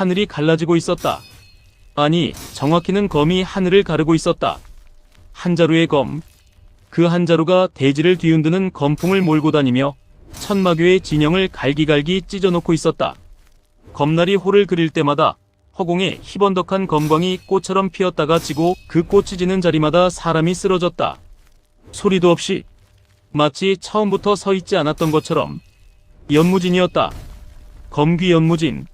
하늘이 갈라지고 있었다. 아니, 정확히는 검이 하늘을 가르고 있었다. 한 자루의 검. 그 한 자루가 대지를 뒤흔드는 검풍을 몰고 다니며 천마교의 진영을 갈기갈기 찢어놓고 있었다. 검날이 호를 그릴 때마다 허공에 희번덕한 검광이 꽃처럼 피었다가 지고 그 꽃이 지는 자리마다 사람이 쓰러졌다. 소리도 없이 마치 처음부터 서 있지 않았던 것처럼. 연무진이었다. 검귀 연무진.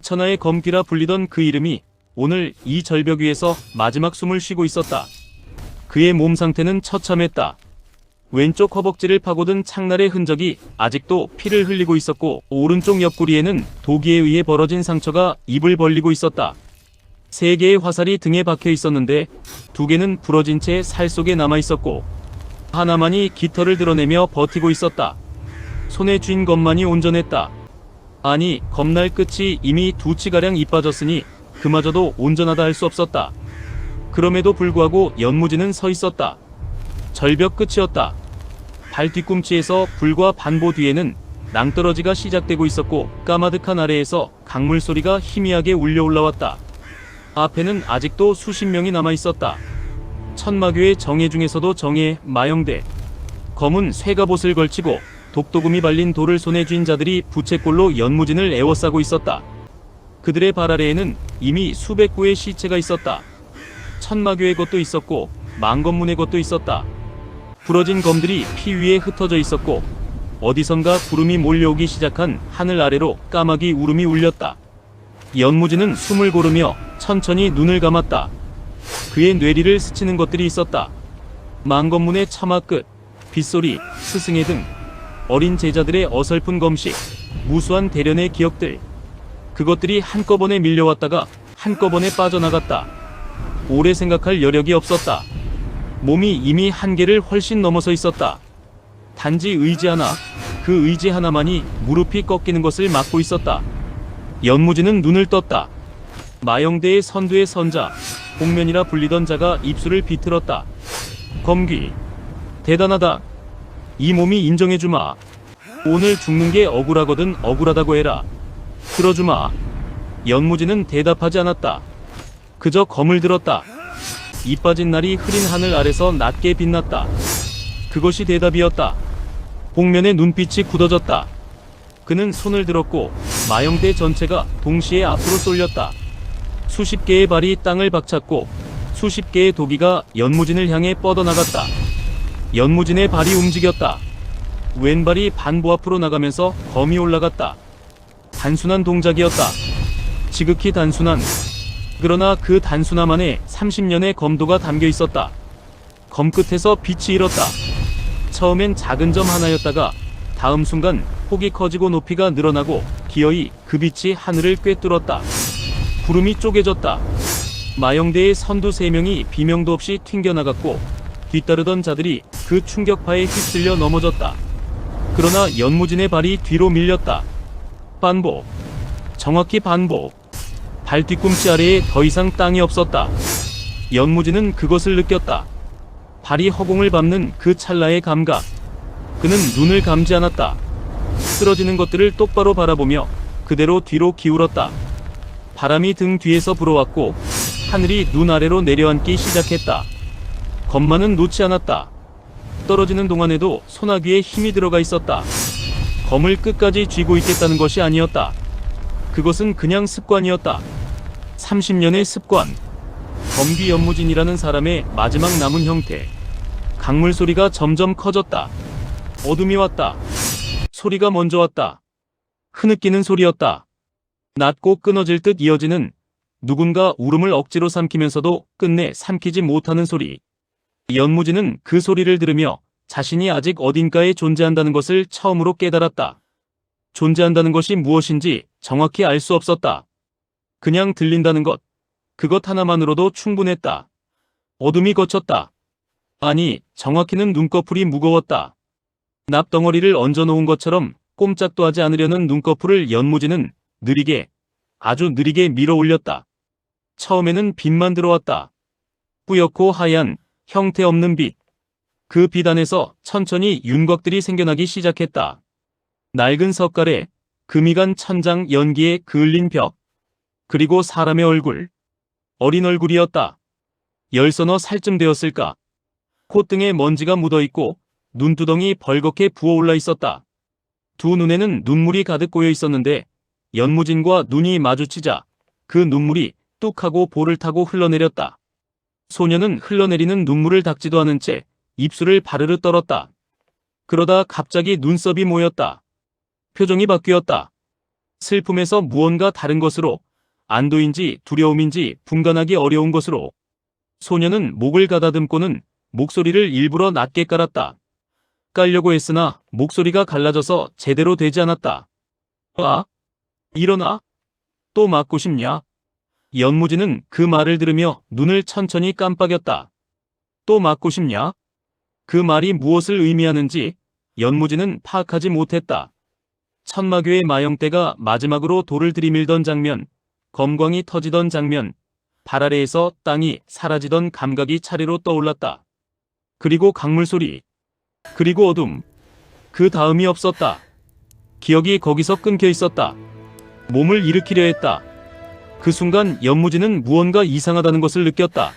천하의 검귀라 불리던 그 이름이 오늘 이 절벽 위에서 마지막 숨을 쉬고 있었다. 그의 몸 상태는 처참했다. 왼쪽 허벅지를 파고든 창날의 흔적이 아직도 피를 흘리고 있었고, 오른쪽 옆구리에는 도기에 의해 벌어진 상처가 입을 벌리고 있었다. 3개의 화살이 등에 박혀 있었는데 2개는 부러진 채 살 속에 남아 있었고, 하나만이 깃털을 드러내며 버티고 있었다. 손에 쥔 검만이 온전했다. 아니, 검날 끝이 이미 2치가량 이빠졌으니 그마저도 온전하다 할 수 없었다. 그럼에도 불구하고 연무진은 서 있었다. 절벽 끝이었다. 발 뒤꿈치에서 불과 반보 뒤에는 낭떠러지가 시작되고 있었고, 까마득한 아래에서 강물 소리가 희미하게 울려 올라왔다. 앞에는 아직도 수십 명이 남아 있었다. 천마교의 정예 중에서도 정예, 마영대. 검은 쇠갑옷을 걸치고 독도금이 발린 돌을 손에 쥔 자들이 부채꼴로 연무진을 에워싸고 있었다. 그들의 발 아래에는 이미 수백 구의 시체가 있었다. 천마교의 것도 있었고 망검문의 것도 있었다. 부러진 검들이 피 위에 흩어져 있었고, 어디선가 구름이 몰려오기 시작한 하늘 아래로 까마귀 울음이 울렸다. 연무진은 숨을 고르며 천천히 눈을 감았다. 그의 뇌리를 스치는 것들이 있었다. 망검문의 처마 끝, 빗소리, 스승의 등, 어린 제자들의 어설픈 검식, 무수한 대련의 기억들. 그것들이 한꺼번에 밀려왔다가 한꺼번에 빠져나갔다. 오래 생각할 여력이 없었다. 몸이 이미 한계를 훨씬 넘어서 있었다. 단지 의지 하나, 그 의지 하나만이 무릎이 꺾이는 것을 막고 있었다. 연무진은 눈을 떴다. 마영대의 선두의 선자, 복면이라 불리던 자가 입술을 비틀었다. 검귀, 대단하다. 이 몸이 인정해주마. 오늘 죽는 게 억울하거든 억울하다고 해라. 들어주마. 연무진은 대답하지 않았다. 그저 검을 들었다. 이 빠진 날이 흐린 하늘 아래서 낮게 빛났다. 그것이 대답이었다. 복면의 눈빛이 굳어졌다. 그는 손을 들었고 마영대 전체가 동시에 앞으로 쏠렸다. 수십 개의 발이 땅을 박찼고 수십 개의 도기가 연무진을 향해 뻗어나갔다. 연무진의 발이 움직였다. 왼발이 반보 앞으로 나가면서 검이 올라갔다. 단순한 동작이었다. 지극히 단순한. 그러나 그 단순함 안에 30년의 검도가 담겨 있었다. 검 끝에서 빛이 일었다. 처음엔 작은 점 하나였다가 다음 순간 폭이 커지고 높이가 늘어나고 기어이 그 빛이 하늘을 꿰뚫었다. 구름이 쪼개졌다. 마영대의 선두 3명이 비명도 없이 튕겨나갔고 뒤따르던 자들이 그 충격파에 휩쓸려 넘어졌다. 그러나 연무진의 발이 뒤로 밀렸다. 반보. 정확히 반보. 발 뒤꿈치 아래에 더 이상 땅이 없었다. 연무진은 그것을 느꼈다. 발이 허공을 밟는 그 찰나의 감각. 그는 눈을 감지 않았다. 쓰러지는 것들을 똑바로 바라보며 그대로 뒤로 기울었다. 바람이 등 뒤에서 불어왔고 하늘이 눈 아래로 내려앉기 시작했다. 검만은 놓지 않았다. 떨어지는 동안에도 소나귀에 힘이 들어가 있었다. 검을 끝까지 쥐고 있겠다는 것이 아니었다. 그것은 그냥 습관이었다. 30년의 습관. 검귀 연무진이라는 사람의 마지막 남은 형태. 강물 소리가 점점 커졌다. 어둠이 왔다. 소리가 먼저 왔다. 흐느끼는 소리였다. 낮고 끊어질 듯 이어지는 누군가 울음을 억지로 삼키면서도 끝내 삼키지 못하는 소리. 연무진은 그 소리를 들으며 자신이 아직 어딘가에 존재한다는 것을 처음으로 깨달았다. 존재한다는 것이 무엇인지 정확히 알 수 없었다. 그냥 들린다는 것, 그것 하나만으로도 충분했다. 어둠이 걷혔다. 아니, 정확히는 눈꺼풀이 무거웠다. 납덩어리를 얹어놓은 것처럼 꼼짝도 하지 않으려는 눈꺼풀을 연무진은 느리게, 아주 느리게 밀어 올렸다. 처음에는 빛만 들어왔다. 뿌옇고 하얀, 형태 없는 빛. 그 빛 안에서 천천히 윤곽들이 생겨나기 시작했다. 낡은 석가래, 금이 간 천장 연기에 그을린 벽. 그리고 사람의 얼굴. 어린 얼굴이었다. 10서너 살쯤 되었을까. 콧등에 먼지가 묻어있고 눈두덩이 벌겋게 부어올라 있었다. 두 눈에는 눈물이 가득 고여 있었는데 연무진과 눈이 마주치자 그 눈물이 뚝 하고 볼을 타고 흘러내렸다. 소녀는 흘러내리는 눈물을 닦지도 않은 채 입술을 바르르 떨었다. 그러다 갑자기 눈썹이 모였다. 표정이 바뀌었다. 슬픔에서 무언가 다른 것으로, 안도인지 두려움인지 분간하기 어려운 것으로. 소녀는 목을 가다듬고는 목소리를 일부러 낮게 깔았다. 깔려고 했으나 목소리가 갈라져서 제대로 되지 않았다. 아? 일어나? 또 맞고 싶냐? 연무진은 그 말을 들으며 눈을 천천히 깜빡였다. 또 맞고 싶냐? 그 말이 무엇을 의미하는지 연무진은 파악하지 못했다. 천마교의 마영대가 마지막으로 돌을 들이밀던 장면, 검광이 터지던 장면, 발 아래에서 땅이 사라지던 감각이 차례로 떠올랐다. 그리고 강물 소리, 그리고 어둠. 그 다음이 없었다. 기억이 거기서 끊겨 있었다. 몸을 일으키려 했다. 그 순간 연무진은 무언가 이상하다는 것을 느꼈다.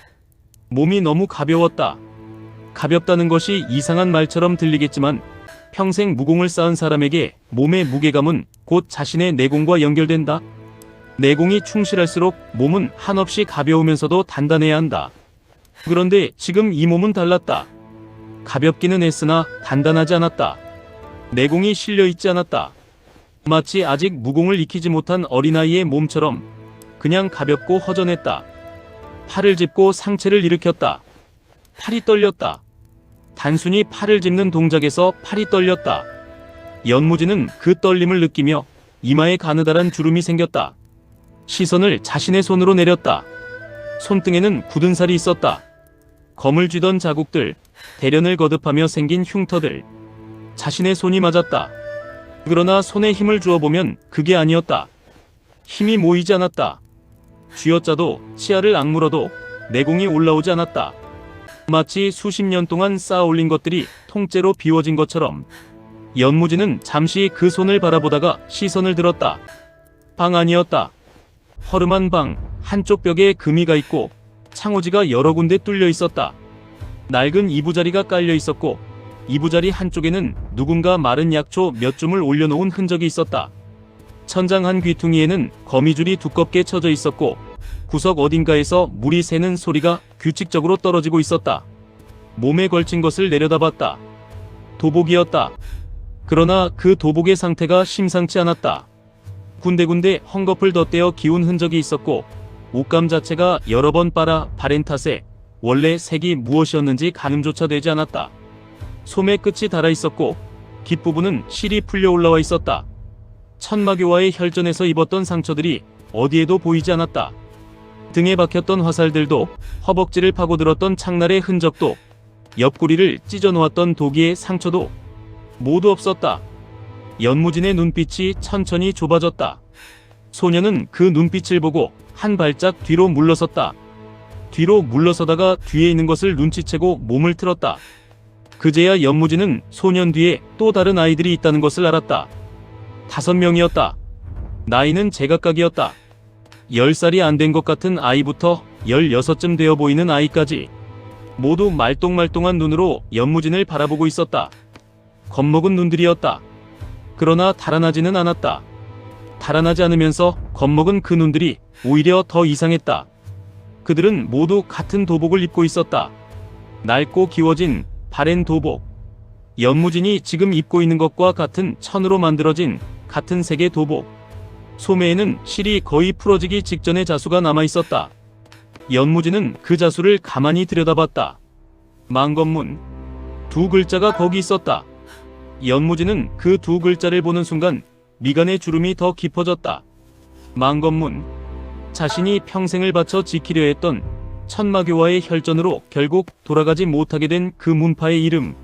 몸이 너무 가벼웠다. 가볍다는 것이 이상한 말처럼 들리겠지만 평생 무공을 쌓은 사람에게 몸의 무게감은 곧 자신의 내공과 연결된다. 내공이 충실할수록 몸은 한없이 가벼우면서도 단단해야 한다. 그런데 지금 이 몸은 달랐다. 가볍기는 했으나 단단하지 않았다. 내공이 실려있지 않았다. 마치 아직 무공을 익히지 못한 어린아이의 몸처럼 그냥 가볍고 허전했다. 팔을 짚고 상체를 일으켰다. 팔이 떨렸다. 단순히 팔을 짚는 동작에서 팔이 떨렸다. 연무진은 그 떨림을 느끼며 이마에 가느다란 주름이 생겼다. 시선을 자신의 손으로 내렸다. 손등에는 굳은 살이 있었다. 검을 쥐던 자국들, 대련을 거듭하며 생긴 흉터들. 자신의 손이 맞았다. 그러나 손에 힘을 주어보면 그게 아니었다. 힘이 모이지 않았다. 쥐어짜도 치아를 악물어도 내공이 올라오지 않았다. 마치 수십 년 동안 쌓아 올린 것들이 통째로 비워진 것처럼. 연무진은 잠시 그 손을 바라보다가 시선을 들었다. 방 아니었다. 허름한 방, 한쪽 벽에 금이가 있고 창호지가 여러 군데 뚫려 있었다. 낡은 이부자리가 깔려 있었고 이부자리 한쪽에는 누군가 마른 약초 몇 줌을 올려놓은 흔적이 있었다. 천장 한 귀퉁이에는 거미줄이 두껍게 쳐져 있었고 구석 어딘가에서 물이 새는 소리가 규칙적으로 떨어지고 있었다. 몸에 걸친 것을 내려다봤다. 도복이었다. 그러나 그 도복의 상태가 심상치 않았다. 군데군데 헝겊을 덧대어 기운 흔적이 있었고 옷감 자체가 여러 번 빨아 바랜 탓에 원래 색이 무엇이었는지 가늠조차 되지 않았다. 소매 끝이 닳아 있었고 깃부분은 실이 풀려 올라와 있었다. 천마교와의 혈전에서 입었던 상처들이 어디에도 보이지 않았다. 등에 박혔던 화살들도, 허벅지를 파고들었던 창날의 흔적도, 옆구리를 찢어놓았던 도기의 상처도 모두 없었다. 연무진의 눈빛이 천천히 좁아졌다. 소녀는 그 눈빛을 보고 한 발짝 뒤로 물러섰다. 뒤로 물러서다가 뒤에 있는 것을 눈치채고 몸을 틀었다. 그제야 연무진은 소년 뒤에 또 다른 아이들이 있다는 것을 알았다. 5명이었다. 나이는 제각각이었다. 10살이 안 된 것 같은 아이부터 16쯤 되어 보이는 아이까지 모두 말똥말똥한 눈으로 연무진을 바라보고 있었다. 겁먹은 눈들이었다. 그러나 달아나지는 않았다. 달아나지 않으면서 겁먹은 그 눈들이 오히려 더 이상했다. 그들은 모두 같은 도복을 입고 있었다. 낡고 기워진 바랜 도복. 연무진이 지금 입고 있는 것과 같은 천으로 만들어진 같은 색의 도복. 소매에는 실이 거의 풀어지기 직전의 자수가 남아있었다. 연무진은 그 자수를 가만히 들여다봤다. 망건문. 2 글자가 거기 있었다. 연무진은 그 2 글자를 보는 순간 미간의 주름이 더 깊어졌다. 망건문. 자신이 평생을 바쳐 지키려 했던 천마교와의 혈전으로 결국 돌아가지 못하게 된 그 문파의 이름.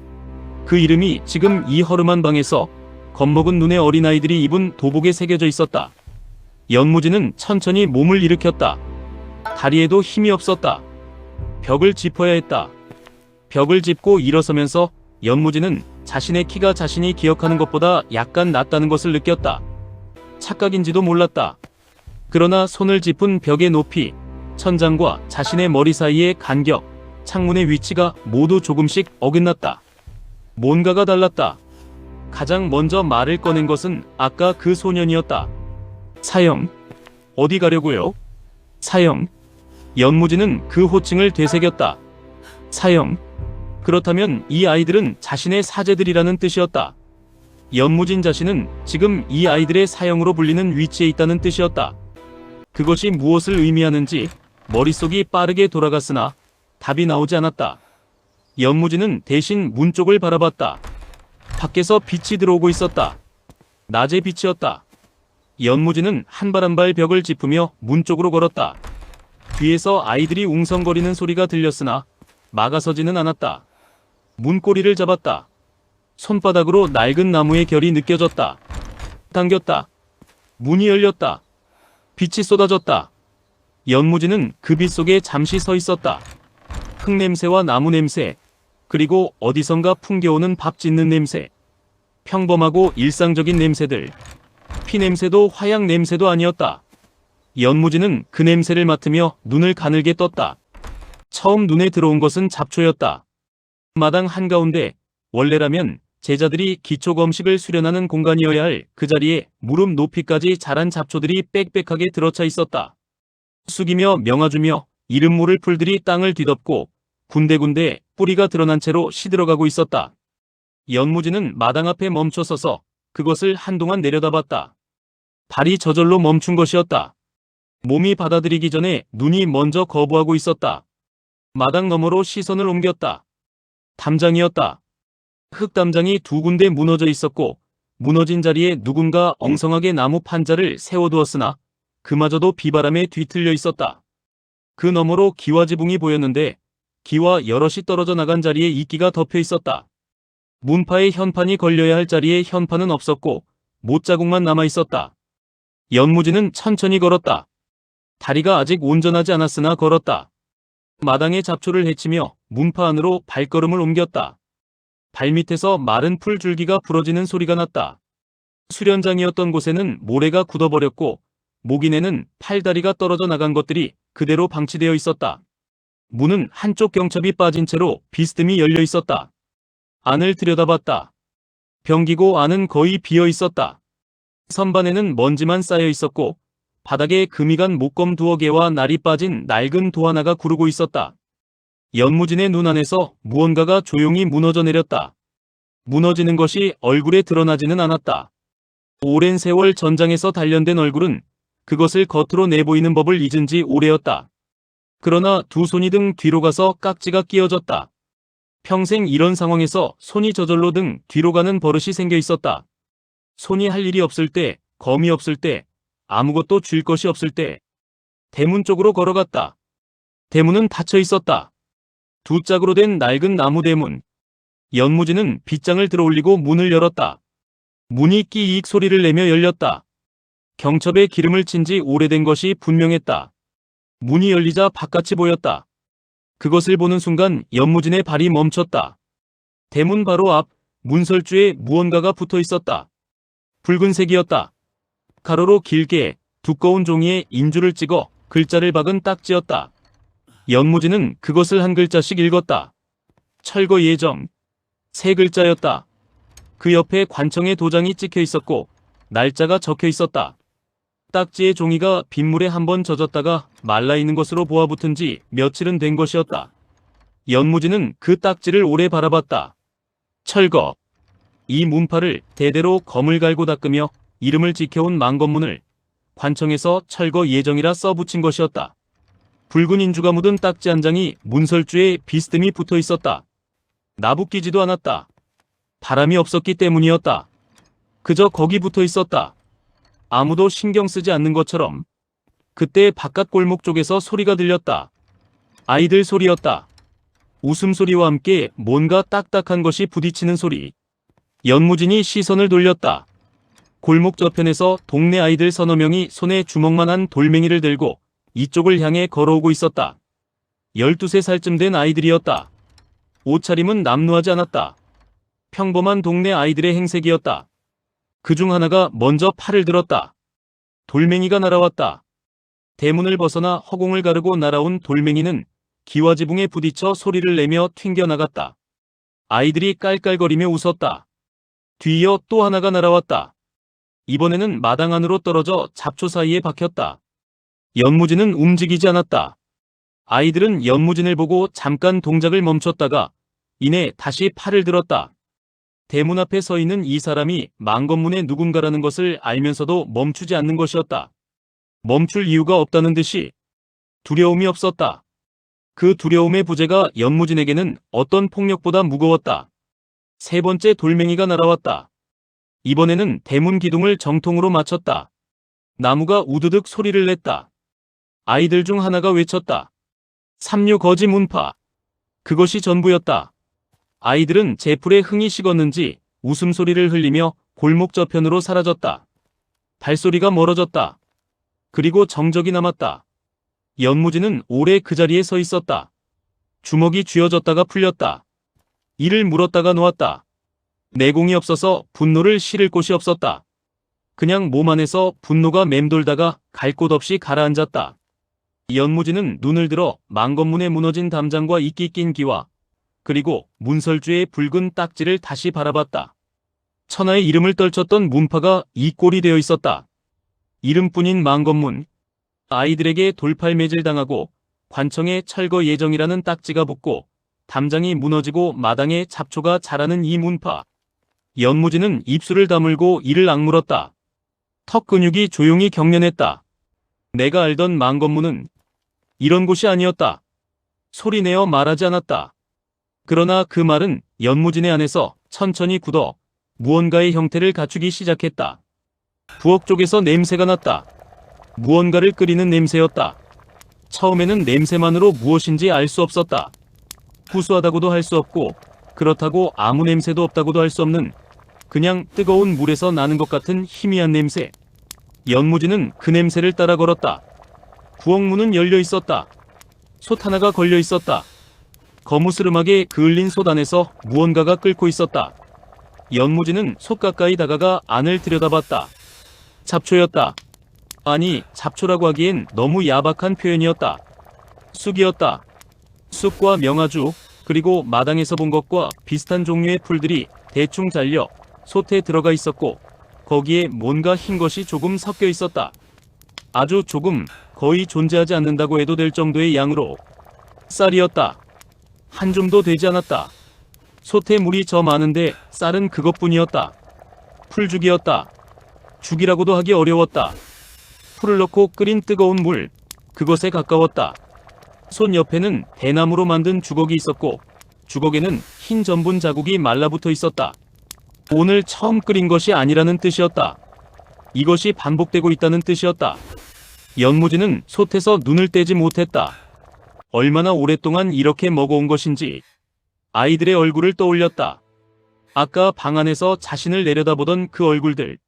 그 이름이 지금 이 허름한 방에서 겁먹은 눈의 어린아이들이 입은 도복에 새겨져 있었다. 연무진은 천천히 몸을 일으켰다. 다리에도 힘이 없었다. 벽을 짚어야 했다. 벽을 짚고 일어서면서 연무진은 자신의 키가 자신이 기억하는 것보다 약간 낮다는 것을 느꼈다. 착각인지도 몰랐다. 그러나 손을 짚은 벽의 높이, 천장과 자신의 머리 사이의 간격, 창문의 위치가 모두 조금씩 어긋났다. 뭔가가 달랐다. 가장 먼저 말을 꺼낸 것은 아까 그 소년이었다. 사형, 어디 가려고요? 사형. 연무지는 그 호칭을 되새겼다. 사형. 그렇다면 이 아이들은 자신의 사제들이라는 뜻이었다. 연무진 자신은 지금 이 아이들의 사형으로 불리는 위치에 있다는 뜻이었다. 그것이 무엇을 의미하는지 머릿속이 빠르게 돌아갔으나 답이 나오지 않았다. 연무진은 대신 문 쪽을 바라봤다. 밖에서 빛이 들어오고 있었다. 낮의 빛이었다. 연무진은 한 발 한 발 벽을 짚으며 문 쪽으로 걸었다. 뒤에서 아이들이 웅성거리는 소리가 들렸으나 막아서지는 않았다. 문고리를 잡았다. 손바닥으로 낡은 나무의 결이 느껴졌다. 당겼다. 문이 열렸다. 빛이 쏟아졌다. 연무진은 그 빛 속에 잠시 서 있었다. 흙냄새와 나무 냄새, 그리고 어디선가 풍겨오는 밥 짓는 냄새. 평범하고 일상적인 냄새들. 피 냄새도 화약 냄새도 아니었다. 연무진은 그 냄새를 맡으며 눈을 가늘게 떴다. 처음 눈에 들어온 것은 잡초였다. 마당 한가운데 원래라면 제자들이 기초검식을 수련하는 공간이어야 할 그 자리에 무릎 높이까지 자란 잡초들이 빽빽하게 들어차 있었다. 숙이며 명아주며 이름 모를 풀들이 땅을 뒤덮고 군데군데 뿌리가 드러난 채로 시들어가고 있었다. 연무진은 마당 앞에 멈춰서서 그것을 한동안 내려다봤다. 발이 저절로 멈춘 것이었다. 몸이 받아들이기 전에 눈이 먼저 거부하고 있었다. 마당 너머로 시선을 옮겼다. 담장이었다. 흙담장이 두 군데 무너져 있었고 무너진 자리에 누군가 엉성하게 나무 판자를 세워두었으나 그마저도 비바람에 뒤틀려 있었다. 그 너머로 기와 지붕이 보였는데 기와 여럿이 떨어져 나간 자리에 이끼가 덮여 있었다. 문파에 현판이 걸려야 할 자리에 현판은 없었고 못자국만 남아 있었다. 연무진은 천천히 걸었다. 다리가 아직 온전하지 않았으나 걸었다. 마당에 잡초를 헤치며 문파 안으로 발걸음을 옮겼다. 발밑에서 마른 풀줄기가 부러지는 소리가 났다. 수련장이었던 곳에는 모래가 굳어버렸고 목인에는 팔다리가 떨어져 나간 것들이 그대로 방치되어 있었다. 문은 한쪽 경첩이 빠진 채로 비스듬히 열려 있었다. 안을 들여다봤다. 병기고 안은 거의 비어 있었다. 선반에는 먼지만 쌓여 있었고 바닥에 금이 간 목검 두어 개와 날이 빠진 낡은 도 하나가 구르고 있었다. 연무진의 눈 안에서 무언가가 조용히 무너져 내렸다. 무너지는 것이 얼굴에 드러나지는 않았다. 오랜 세월 전장에서 단련된 얼굴은 그것을 겉으로 내보이는 법을 잊은 지 오래였다. 그러나 두 손이 등 뒤로 가서 깍지가 끼어졌다. 평생 이런 상황에서 손이 저절로 등 뒤로 가는 버릇이 생겨 있었다. 손이 할 일이 없을 때, 검이 없을 때, 아무것도 쥘 것이 없을 때. 대문 쪽으로 걸어갔다. 대문은 닫혀 있었다. 두 짝으로 된 낡은 나무 대문. 연무진은 빗장을 들어올리고 문을 열었다. 문이 끼익 소리를 내며 열렸다. 경첩에 기름을 친 지 오래된 것이 분명했다. 문이 열리자 바깥이 보였다. 그것을 보는 순간 연무진의 발이 멈췄다. 대문 바로 앞 문설주에 무언가가 붙어 있었다. 붉은색이었다. 가로로 길게 두꺼운 종이에 인주를 찍어 글자를 박은 딱지였다. 연무진은 그것을 한 글자씩 읽었다. 철거 예정. 세 글자였다. 그 옆에 관청의 도장이 찍혀 있었고 날짜가 적혀 있었다. 딱지의 종이가 빗물에 한번 젖었다가 말라있는 것으로 보아붙은 지 며칠은 된 것이었다. 연무진은 그 딱지를 오래 바라봤다. 철거. 이 문파를 대대로 검을 갈고 닦으며 이름을 지켜온 망건문을 관청에서 철거 예정이라 써붙인 것이었다. 붉은 인주가 묻은 딱지 한 장이 문설주에 비스듬히 붙어 있었다. 나부끼지도 않았다. 바람이 없었기 때문이었다. 그저 거기 붙어 있었다. 아무도 신경 쓰지 않는 것처럼. 그때 바깥 골목 쪽에서 소리가 들렸다. 아이들 소리였다. 웃음소리와 함께 뭔가 딱딱한 것이 부딪히는 소리. 연무진이 시선을 돌렸다. 골목 저편에서 동네 아이들 서너 명이 손에 주먹만한 돌멩이를 들고 이쪽을 향해 걸어오고 있었다. 12세 살쯤 된 아이들이었다. 옷차림은 남루하지 않았다. 평범한 동네 아이들의 행색이었다. 그중 하나가 먼저 팔을 들었다. 돌멩이가 날아왔다. 대문을 벗어나 허공을 가르고 날아온 돌멩이는 기와지붕에 부딪혀 소리를 내며 튕겨나갔다. 아이들이 깔깔거리며 웃었다. 뒤이어 또 하나가 날아왔다. 이번에는 마당 안으로 떨어져 잡초 사이에 박혔다. 연무진은 움직이지 않았다. 아이들은 연무진을 보고 잠깐 동작을 멈췄다가 이내 다시 팔을 들었다. 대문 앞에 서 있는 이 사람이 망건문의 누군가라는 것을 알면서도 멈추지 않는 것이었다. 멈출 이유가 없다는 듯이 두려움이 없었다. 그 두려움의 부재가 연무진에게는 어떤 폭력보다 무거웠다. 세 번째 돌멩이가 날아왔다. 이번에는 대문 기둥을 정통으로 맞췄다. 나무가 우드득 소리를 냈다. 아이들 중 하나가 외쳤다. 삼류 거지 문파. 그것이 전부였다. 아이들은 제풀에 흥이 식었는지 웃음소리를 흘리며 골목 저편으로 사라졌다. 발소리가 멀어졌다. 그리고 정적이 남았다. 연무진은 오래 그 자리에 서 있었다. 주먹이 쥐어졌다가 풀렸다. 이를 물었다가 놓았다. 내공이 없어서 분노를 실을 곳이 없었다. 그냥 몸 안에서 분노가 맴돌다가 갈 곳 없이 가라앉았다. 연무진은 눈을 들어 망건문에 무너진 담장과 이끼 낀 기와 그리고 문설주의 붉은 딱지를 다시 바라봤다. 천하의 이름을 떨쳤던 문파가 이 꼴이 되어 있었다. 이름뿐인 망건문. 아이들에게 돌팔매질 당하고 관청에 철거 예정이라는 딱지가 붙고 담장이 무너지고 마당에 잡초가 자라는 이 문파. 연무진은 입술을 다물고 이를 악물었다. 턱 근육이 조용히 경련했다. 내가 알던 망건문은 이런 곳이 아니었다. 소리내어 말하지 않았다. 그러나 그 말은 연무진의 안에서 천천히 굳어 무언가의 형태를 갖추기 시작했다. 부엌 쪽에서 냄새가 났다. 무언가를 끓이는 냄새였다. 처음에는 냄새만으로 무엇인지 알 수 없었다. 구수하다고도 할 수 없고 그렇다고 아무 냄새도 없다고도 할 수 없는 그냥 뜨거운 물에서 나는 것 같은 희미한 냄새. 연무진은 그 냄새를 따라 걸었다. 부엌 문은 열려 있었다. 솥 하나가 걸려 있었다. 거무스름하게 그을린 솥 안에서 무언가가 끓고 있었다. 연무진은 솥 가까이 다가가 안을 들여다봤다. 잡초였다. 아니, 잡초라고 하기엔 너무 야박한 표현이었다. 쑥이었다. 쑥과 명아주, 그리고 마당에서 본 것과 비슷한 종류의 풀들이 대충 잘려 솥에 들어가 있었고 거기에 뭔가 흰 것이 조금 섞여 있었다. 아주 조금, 거의 존재하지 않는다고 해도 될 정도의 양으로. 쌀이었다. 한 줌도 되지 않았다. 솥에 물이 저 많은데 쌀은 그것뿐이었다. 풀죽이었다. 죽이라고도 하기 어려웠다. 풀을 넣고 끓인 뜨거운 물, 그것에 가까웠다. 솥 옆에는 대나무로 만든 주걱이 있었고 주걱에는 흰 전분 자국이 말라붙어 있었다. 오늘 처음 끓인 것이 아니라는 뜻이었다. 이것이 반복되고 있다는 뜻이었다. 연무진은 솥에서 눈을 떼지 못했다. 얼마나 오랫동안 이렇게 먹어온 것인지. 아이들의 얼굴을 떠올렸다. 아까 방 안에서 자신을 내려다보던 그 얼굴들.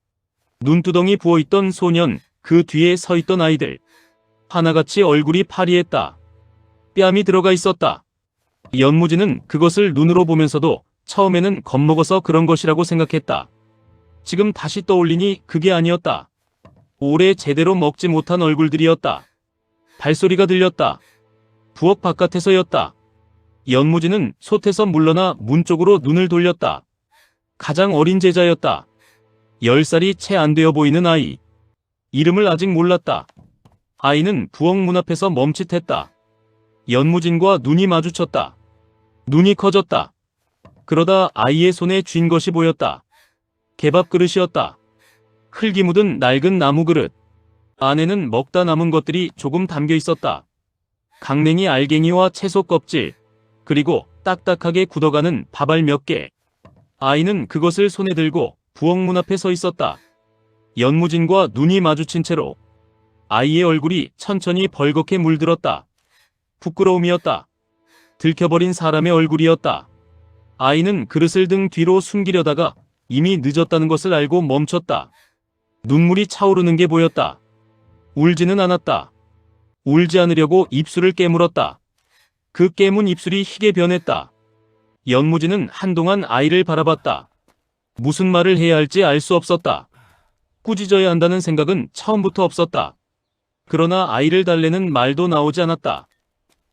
눈두덩이 부어있던 소년, 그 뒤에 서있던 아이들. 하나같이 얼굴이 파리했다. 뺨이 들어가 있었다. 연무진은 그것을 눈으로 보면서도 처음에는 겁먹어서 그런 것이라고 생각했다. 지금 다시 떠올리니 그게 아니었다. 오래 제대로 먹지 못한 얼굴들이었다. 발소리가 들렸다. 부엌 바깥에서였다. 연무진은 솥에서 물러나 문 쪽으로 눈을 돌렸다. 가장 어린 제자였다. 10살이 채 안 되어 보이는 아이. 이름을 아직 몰랐다. 아이는 부엌 문 앞에서 멈칫했다. 연무진과 눈이 마주쳤다. 눈이 커졌다. 그러다 아이의 손에 쥔 것이 보였다. 개밥 그릇이었다. 흙이 묻은 낡은 나무 그릇. 안에는 먹다 남은 것들이 조금 담겨 있었다. 강냉이 알갱이와 채소 껍질, 그리고 딱딱하게 굳어가는 밥알 몇 개. 아이는 그것을 손에 들고 부엌 문 앞에 서 있었다. 연무진과 눈이 마주친 채로 아이의 얼굴이 천천히 벌겋게 물들었다. 부끄러움이었다. 들켜버린 사람의 얼굴이었다. 아이는 그릇을 등 뒤로 숨기려다가 이미 늦었다는 것을 알고 멈췄다. 눈물이 차오르는 게 보였다. 울지는 않았다. 울지 않으려고 입술을 깨물었다. 그 깨문 입술이 희게 변했다. 연무진은 한동안 아이를 바라봤다. 무슨 말을 해야 할지 알 수 없었다. 꾸짖어야 한다는 생각은 처음부터 없었다. 그러나 아이를 달래는 말도 나오지 않았다.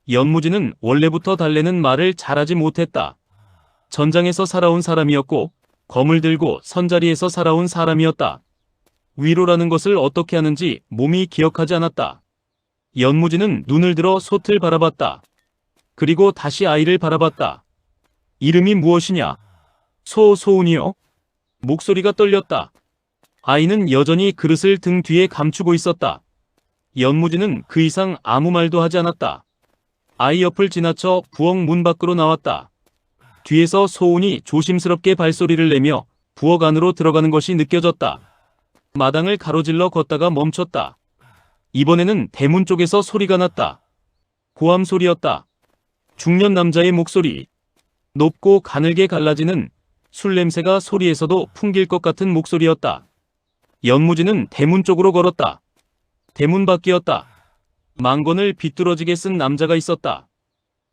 연무지는 원래부터 달래는 말을 잘하지 못했다. 전장에서 살아온 사람이었고 검을 들고 선자리에서 살아온 사람이었다. 위로라는 것을 어떻게 하는지 몸이 기억하지 않았다. 연무지는 눈을 들어 솥을 바라봤다. 그리고 다시 아이를 바라봤다. 이름이 무엇이냐? 소은이요? 목소리가 떨렸다. 아이는 여전히 그릇을 등 뒤에 감추고 있었다. 연무지는 그 이상 아무 말도 하지 않았다. 아이 옆을 지나쳐 부엌 문 밖으로 나왔다. 뒤에서 소은이 조심스럽게 발소리를 내며 부엌 안으로 들어가는 것이 느껴졌다. 마당을 가로질러 걷다가 멈췄다. 이번에는 대문 쪽에서 소리가 났다. 고함 소리였다. 중년 남자의 목소리. 높고 가늘게 갈라지는 술 냄새가 소리에서도 풍길 것 같은 목소리였다. 연무지는 대문 쪽으로 걸었다. 대문 밖이었다. 망건을 비뚤어지게 쓴 남자가 있었다.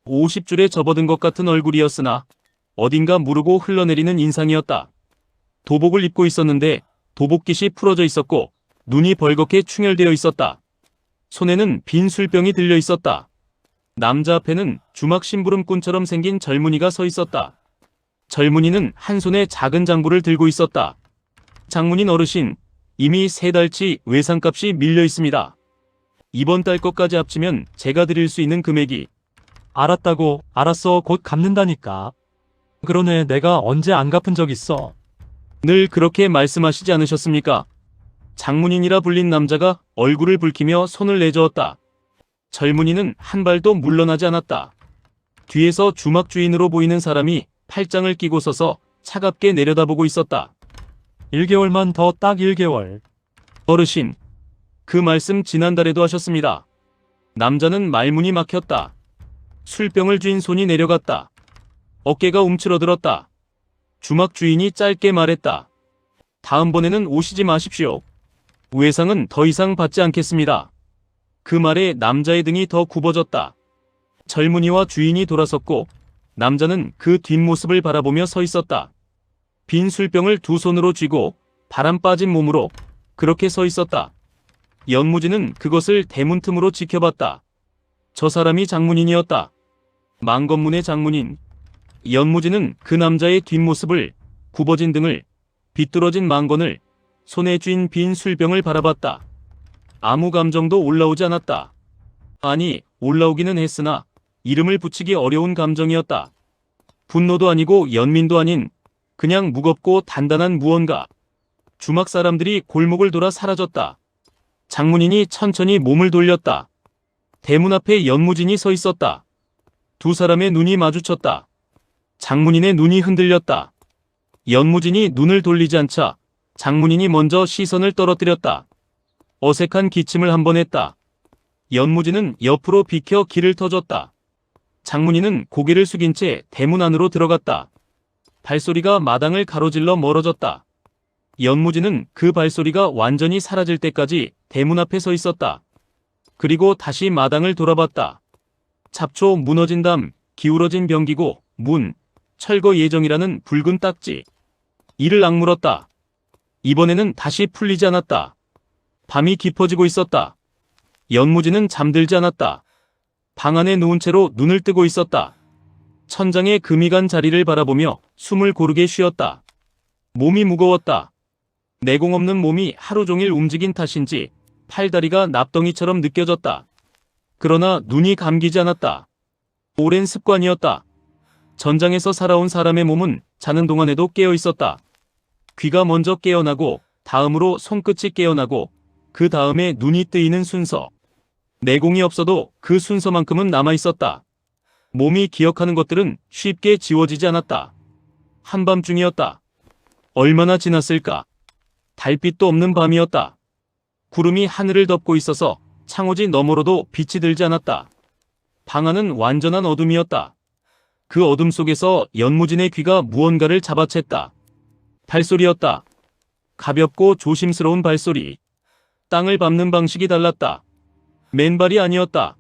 50줄에 접어든 것 같은 얼굴이었으나 어딘가 무르고 흘러내리는 인상이었다. 도복을 입고 있었는데 도복깃이 풀어져 있었고 눈이 벌겋게 충혈되어 있었다. 손에는 빈 술병이 들려 있었다. 남자 앞에는 주막 심부름꾼처럼 생긴 젊은이가 서 있었다. 젊은이는 한 손에 작은 장부를 들고 있었다. 장문인 어르신, 이미 3달치 외상값이 밀려 있습니다. 이번 달 것까지 합치면 제가 드릴 수 있는 금액이. 알았다고. 알았어. 곧 갚는다니까. 그러네. 내가 언제 안 갚은 적 있어. 늘 그렇게 말씀하시지 않으셨습니까? 장문인이라 불린 남자가 얼굴을 붉히며 손을 내저었다. 젊은이는 한 발도 물러나지 않았다. 뒤에서 주막 주인으로 보이는 사람이 팔짱을 끼고 서서 차갑게 내려다보고 있었다. 1개월만 더. 딱 1개월. 어르신, 그 말씀 지난달에도 하셨습니다. 남자는 말문이 막혔다. 술병을 쥔 손이 내려갔다. 어깨가 움츠러들었다. 주막 주인이 짧게 말했다. 다음번에는 오시지 마십시오. 외상은 더 이상 받지 않겠습니다. 그 말에 남자의 등이 더 굽어졌다. 젊은이와 주인이 돌아섰고 남자는 그 뒷모습을 바라보며 서 있었다. 빈 술병을 두 손으로 쥐고 바람 빠진 몸으로 그렇게 서 있었다. 연무지는 그것을 대문 틈으로 지켜봤다. 저 사람이 장문인이었다. 망건문의 장문인. 연무지는 그 남자의 뒷모습을, 굽어진 등을, 비뚤어진 망건을, 손에 쥔 빈 술병을 바라봤다. 아무 감정도 올라오지 않았다. 아니, 올라오기는 했으나 이름을 붙이기 어려운 감정이었다. 분노도 아니고 연민도 아닌 그냥 무겁고 단단한 무언가. 주막 사람들이 골목을 돌아 사라졌다. 장문인이 천천히 몸을 돌렸다. 대문 앞에 연무진이 서 있었다. 두 사람의 눈이 마주쳤다. 장문인의 눈이 흔들렸다. 연무진이 눈을 돌리지 않자 장문인이 먼저 시선을 떨어뜨렸다. 어색한 기침을 한 번 했다. 연무진은 옆으로 비켜 길을 터줬다. 장문인은 고개를 숙인 채 대문 안으로 들어갔다. 발소리가 마당을 가로질러 멀어졌다. 연무진은 그 발소리가 완전히 사라질 때까지 대문 앞에 서 있었다. 그리고 다시 마당을 돌아봤다. 잡초, 무너진 담, 기울어진 병기고, 문, 철거 예정이라는 붉은 딱지. 이를 악물었다. 이번에는 다시 풀리지 않았다. 밤이 깊어지고 있었다. 연무진은 잠들지 않았다. 방 안에 누운 채로 눈을 뜨고 있었다. 천장에 금이 간 자리를 바라보며 숨을 고르게 쉬었다. 몸이 무거웠다. 내공 없는 몸이 하루 종일 움직인 탓인지 팔다리가 납덩이처럼 느껴졌다. 그러나 눈이 감기지 않았다. 오랜 습관이었다. 전장에서 살아온 사람의 몸은 자는 동안에도 깨어 있었다. 귀가 먼저 깨어나고 다음으로 손끝이 깨어나고 그 다음에 눈이 뜨이는 순서. 내공이 없어도 그 순서만큼은 남아있었다. 몸이 기억하는 것들은 쉽게 지워지지 않았다. 한밤중이었다. 얼마나 지났을까? 달빛도 없는 밤이었다. 구름이 하늘을 덮고 있어서 창호지 너머로도 빛이 들지 않았다. 방 안은 완전한 어둠이었다. 그 어둠 속에서 연무진의 귀가 무언가를 잡아챘다. 발소리였다. 가볍고 조심스러운 발소리. 땅을 밟는 방식이 달랐다. 맨발이 아니었다.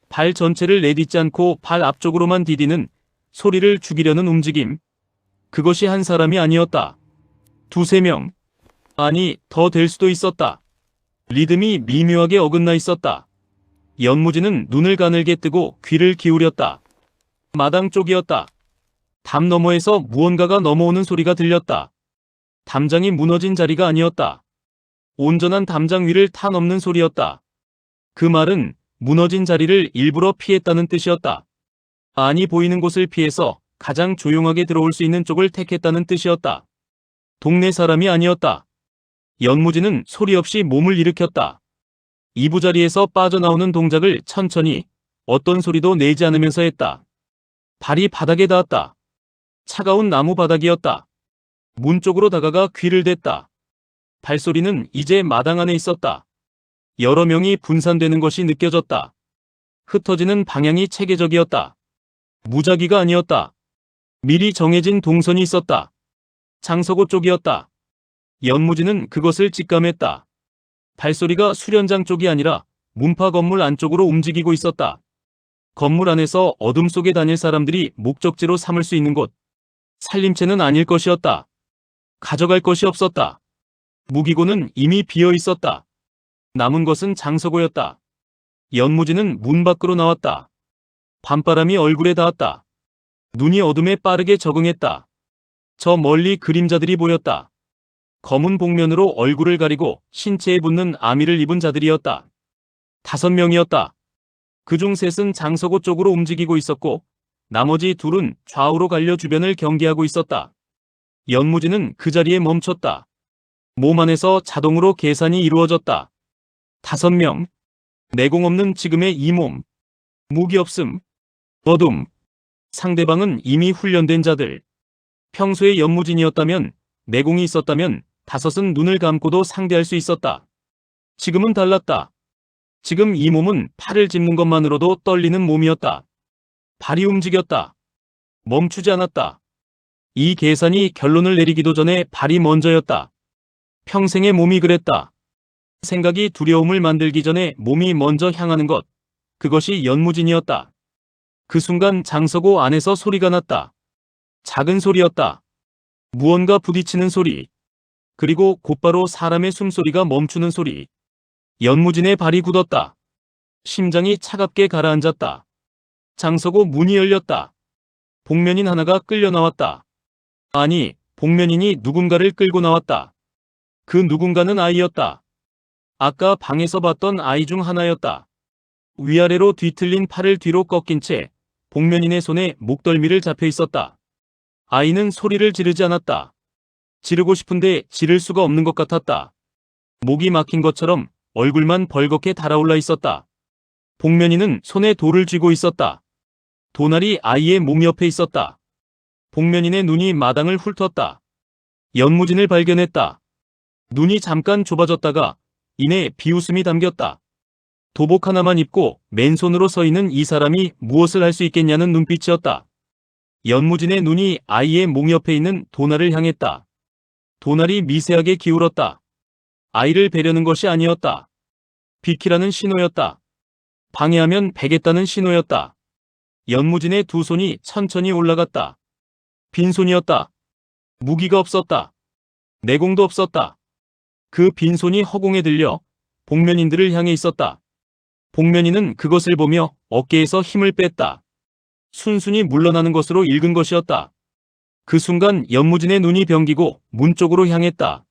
발 전체를 내딛지 않고 발 앞쪽으로만 디디는 소리를 죽이려는 움직임. 그것이 한 사람이 아니었다. 두세 명. 아니, 더 될 수도 있었다. 리듬이 미묘하게 어긋나 있었다. 연무지는 눈을 가늘게 뜨고 귀를 기울였다. 마당 쪽이었다. 담 너머에서 무언가가 넘어오는 소리가 들렸다. 담장이 무너진 자리가 아니었다. 온전한 담장 위를 타넘는 소리였다. 그 말은 무너진 자리를 일부러 피했다는 뜻이었다. 안이 보이는 곳을 피해서 가장 조용하게 들어올 수 있는 쪽을 택했다는 뜻이었다. 동네 사람이 아니었다. 연무지는 소리 없이 몸을 일으켰다. 이부자리에서 빠져나오는 동작을 천천히 어떤 소리도 내지 않으면서 했다. 발이 바닥에 닿았다. 차가운 나무 바닥이었다. 문 쪽으로 다가가 귀를 댔다. 발소리는 이제 마당 안에 있었다. 여러 명이 분산되는 것이 느껴졌다. 흩어지는 방향이 체계적이었다. 무작위가 아니었다. 미리 정해진 동선이 있었다. 장서고 쪽이었다. 연무지는 그것을 직감했다. 발소리가 수련장 쪽이 아니라 문파 건물 안쪽으로 움직이고 있었다. 건물 안에서 어둠 속에 다닐 사람들이 목적지로 삼을 수 있는 곳. 살림채는 아닐 것이었다. 가져갈 것이 없었다. 무기고는 이미 비어 있었다. 남은 것은 장서고였다. 연무지는 문 밖으로 나왔다. 밤바람이 얼굴에 닿았다. 눈이 어둠에 빠르게 적응했다. 저 멀리 그림자들이 보였다. 검은 복면으로 얼굴을 가리고 신체에 붙는 아미를 입은 자들이었다. 5명이었다. 그중 셋은 장서고 쪽으로 움직이고 있었고 나머지 둘은 좌우로 갈려 주변을 경계하고 있었다. 연무지는 그 자리에 멈췄다. 몸 안에서 자동으로 계산이 이루어졌다. 5명. 내공 없는 지금의 이 몸. 무기 없음. 어둠. 상대방은 이미 훈련된 자들. 평소에 연무진이었다면, 내공이 있었다면 5은 눈을 감고도 상대할 수 있었다. 지금은 달랐다. 지금 이 몸은 팔을 짚는 것만으로도 떨리는 몸이었다. 발이 움직였다. 멈추지 않았다. 이 계산이 결론을 내리기도 전에 발이 먼저였다. 평생의 몸이 그랬다. 생각이 두려움을 만들기 전에 몸이 먼저 향하는 것. 그것이 연무진이었다. 그 순간 장서고 안에서 소리가 났다. 작은 소리였다. 무언가 부딪히는 소리. 그리고 곧바로 사람의 숨소리가 멈추는 소리. 연무진의 발이 굳었다. 심장이 차갑게 가라앉았다. 장서고 문이 열렸다. 복면인 하나가 끌려 나왔다. 아니, 복면인이 누군가를 끌고 나왔다. 그 누군가는 아이였다. 아까 방에서 봤던 아이 중 하나였다. 위아래로 뒤틀린 팔을 뒤로 꺾인 채 복면인의 손에 목덜미를 잡혀 있었다. 아이는 소리를 지르지 않았다. 지르고 싶은데 지를 수가 없는 것 같았다. 목이 막힌 것처럼 얼굴만 벌겋게 달아올라 있었다. 복면인은 손에 돌을 쥐고 있었다. 도날이 아이의 몸 옆에 있었다. 복면인의 눈이 마당을 훑었다. 연무진을 발견했다. 눈이 잠깐 좁아졌다가 이내 비웃음이 담겼다. 도복 하나만 입고 맨손으로 서 있는 이 사람이 무엇을 할 수 있겠냐는 눈빛이었다. 연무진의 눈이 아이의 몸 옆에 있는 도날을 향했다. 도날이 미세하게 기울었다. 아이를 베려는 것이 아니었다. 비키라는 신호였다. 방해하면 베겠다는 신호였다. 연무진의 두 손이 천천히 올라갔다. 빈손이었다. 무기가 없었다. 내공도 없었다. 그 빈손이 허공에 들려 복면인들을 향해 있었다. 복면인은 그것을 보며 어깨에서 힘을 뺐다. 순순히 물러나는 것으로 읽은 것이었다. 그 순간 연무진의 눈이 병기고 문 쪽으로 향했다.